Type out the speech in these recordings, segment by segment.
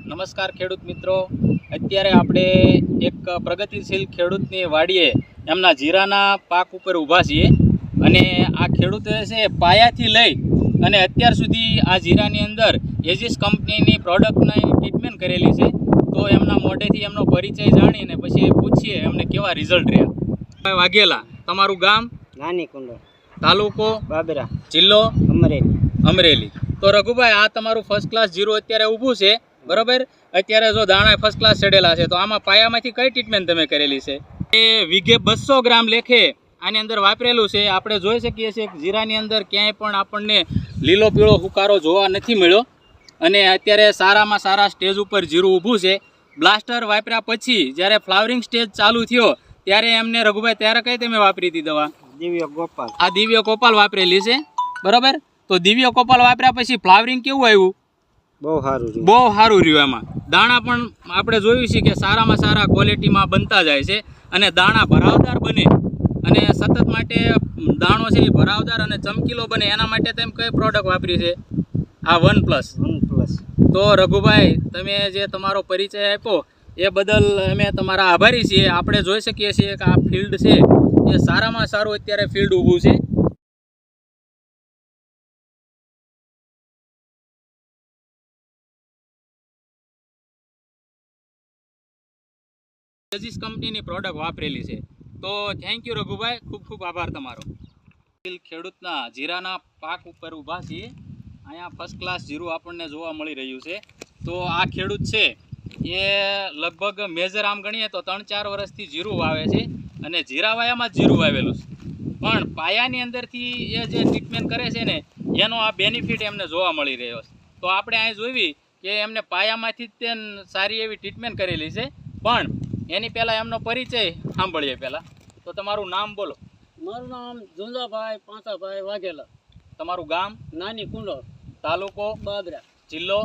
નમસ્કાર ખેડૂત મિત્રો, અત્યારે આપણે એક પ્રગતિશીલ ખેડૂતની વાડીએ એમના જીરાના પાક ઉપર ઊભા છીએ અને આ ખેડૂતે છે પાયાથી લઈ અને અત્યાર સુધી આ જીરાની અંદર એજીસ કંપનીની પ્રોડક્ટની ટ્રીટમેન્ટ કરેલી છે. તો એમના મોઢેથી એમનો પરિચય જાણીને પછી પૂછીએ એમને કેવા રિઝલ્ટ રહ્યા. વાઘેલા, તમારું ગામ? નાની કુંડો, તાલુકો બાબરા, જિલ્લો અમરેલી. તો રઘુભાઈ, આ તમારું ફર્સ્ટ ક્લાસ જીરું અત્યારે ઊભું છે, બરોબર? અત્યારે જો દાણા ફર્સ્ટ ક્લાસ ચડેલા છે, તો આમાં પાયામાંથી કઈ ટ્રીટમેન્ટ તમે કરેલી છે? એ વીઘે 200 ગ્રામ લેખે આની અંદર વાપરેલું છે. આપણે જોઈ શકીએ છીએ કે જીરાની અંદર ક્યાંય પણ આપણને લીલો પીળો હુકારો જોવા નથી મળ્યો અને અત્યારે સારામાં સારા સ્ટેજ ઉપર જીરું ઊભું છે. બ્લાસ્ટર વાપર્યા પછી જ્યારે ફ્લાવરિંગ સ્ટેજ ચાલુ થયો ત્યારે એમને રઘુભાઈ ત્યારે કઈ તમે વાપરી હતી દવા? દિવ્ય ગોપાલ. આ દિવ્ય ગોપાલ વાપરેલી છે, બરોબર? તો દિવ્ય ગોપાલ વાપર્યા પછી ફ્લાવરિંગ કેવું આવ્યું? બહુ સારું રહ્યું. એમાં દાણા પણ આપણે જોયું છે કે સારામાં સારા ક્વોલિટીમાં બનતા જાય છે અને દાણા ભરાવદાર બને અને સતત માટે દાણો છે એ ભરાવદાર અને ચમકીલો બને એના માટે તમે કઈ પ્રોડક્ટ વાપરી છે? આ વન પ્લસ. તો રઘુભાઈ, તમે જે તમારો પરિચય આપ્યો એ બદલ અમે તમારા આભારી છીએ. આપણે જોઈ શકીએ છીએ કે આ ફિલ્ડ છે એ સારામાં સારું અત્યારે ફિલ્ડ ઊભું છે. એજીસ કંપનીની પ્રોડક્ટ વાપરેલી છે. તો થેન્ક યુ રઘુભાઈ, ખૂબ ખૂબ આભાર તમારો. ખેડૂતના જીરાના પાક ઉપર ઊભા છીએ. અહીંયા ફર્સ્ટ ક્લાસ જીરું આપણને જોવા મળી રહ્યું છે. તો આ ખેડૂત છે એ લગભગ મેજર આમ ગણીએ તો 3-4 વર્ષથી જીરું વાવે છે અને જીરા વાયામાં જ જીરું વાવેલું છે. પણ પાયાની અંદરથી એ જે ટ્રીટમેન્ટ કરે છે ને એનો આ બેનિફિટ એમને જોવા મળી રહ્યો છે. તો આપણે અહીં જોઈ કે એમને પાયામાંથી જ સારી એવી ટ્રીટમેન્ટ કરેલી છે. પણ એની પહેલાં એમનો પરિચય સાંભળીએ. પહેલાં તો તમારું નામ બોલો. મારું નામ ઝુંઝાભાઈ પાંચાભાઈ વાઘેલા. તમારું ગામ? નાની કુંડો, તાલુકો બાબરા, જિલ્લો?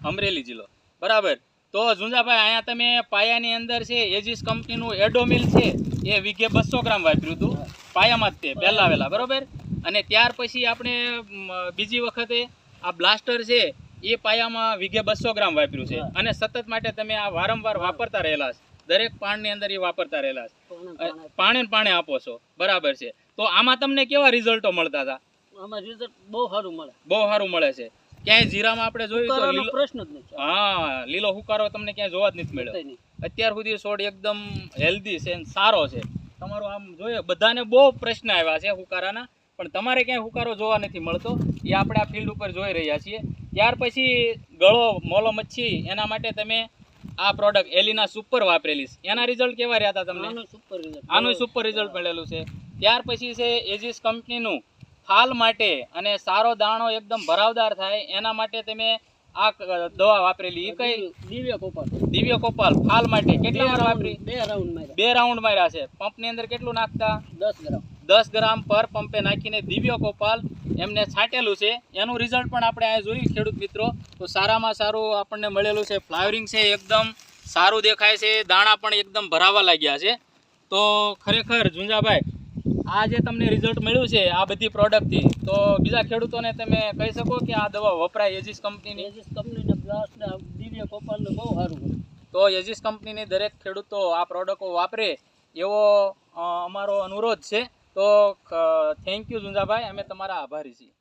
અમરેલી જિલ્લો, બરાબર. તો ઝુંઝાભાઈ, અહીંયા તમે પાયાની અંદર છે એજીસ કંપનીનું એડોમિલ છે એ વીઘે 200 ગ્રામ વાપર્યું હતું પાયામાં જ તે પહેલાં વહેલા, બરાબર? અને ત્યાર પછી આપણે બીજી વખતે આ બ્લાસ્ટર છે એ પાયામાં વીઘે 200 ગ્રામ વાપર્યું છે અને સતત માટે તમે આ વારંવાર વાપરતા રહેલા છે. દરેક પાણની અંદર એ વાપરતા રહેલા છે, પાણે આપો છો, બરાબર છે? તો આમાં તમને કેવા રિઝલ્ટો મળતા હતા? આમાં રિઝલ્ટ બહુ સારું મળે છે. ક્યાંય જીરામાં આપણે જોયું તો પ્રશ્ન જ નથી. હા, લીલો હુકારો તમને ક્યાંય જોવા જ નથી મળ્યો. અત્યાર સુધી છોડ એકદમ હેલ્ધી છે, સારો છે. તમારું આમ જોઈએ બધાને બહુ પ્રશ્ન આવ્યા છે હુકારાના, પણ તમારે ક્યાંય હુકારો જોવા નથી મળતો. એ આપણે આ ફિલ્ડ ઉપર જોઈ રહ્યા છીએ. ત્યાર પછી ગળો મોલો મચ્છી એના માટે તમે આ પ્રોડક્ટ એલિના સુપર વાપરેલી છે. એના રિઝલ્ટ કેવા રહ્યા હતા તમને? આનું સુપર રિઝલ્ટ મળેલું છે. ત્યાર પછી છે એજીસ કંપનીનું ફાલ માટે અને સારો દાણો એકદમ ભરાવદાર થાય એના માટે તમે આ દવા વાપરેલી. એ કઈ? દિવ્ય ગોપાલ ફાલ માટે. કેટલા વાર વાપરી? 2 રાઉન્ડ માર્યા છે. પંપની અંદર કેટલું નાખતા? 10 ગ્રામ પર પંપે નાખીને દિવ્ય ગોપાલ એમને છાંટેલું છે. એનું રિઝલ્ટ પણ આપણે આ જોયું ખેડૂત મિત્રો. તો સારામાં સારું આપણને મળેલું છે. ફ્લાવરિંગ છે એકદમ સારું દેખાય છે, દાણા પણ એકદમ ભરાવા લાગ્યા છે. તો ખરેખર ઝુંઝાભાઈ, આ જે તમને રિઝલ્ટ મળ્યું છે આ બધી પ્રોડક્ટથી, તો બીજા ખેડૂતોને તમે કહી શકો કે આ દવા વપરાય એજીસ કંપનીની? દિવ્ય ગોપાલનું બહુ સારું. તો એજીસ કંપનીની દરેક ખેડૂતો આ પ્રોડક્ટો વાપરે એવો અમારો અનુરોધ છે. તો થેન્ક યુ ઝુંઝાભાઈ, અમે તમારા આભારી છીએ.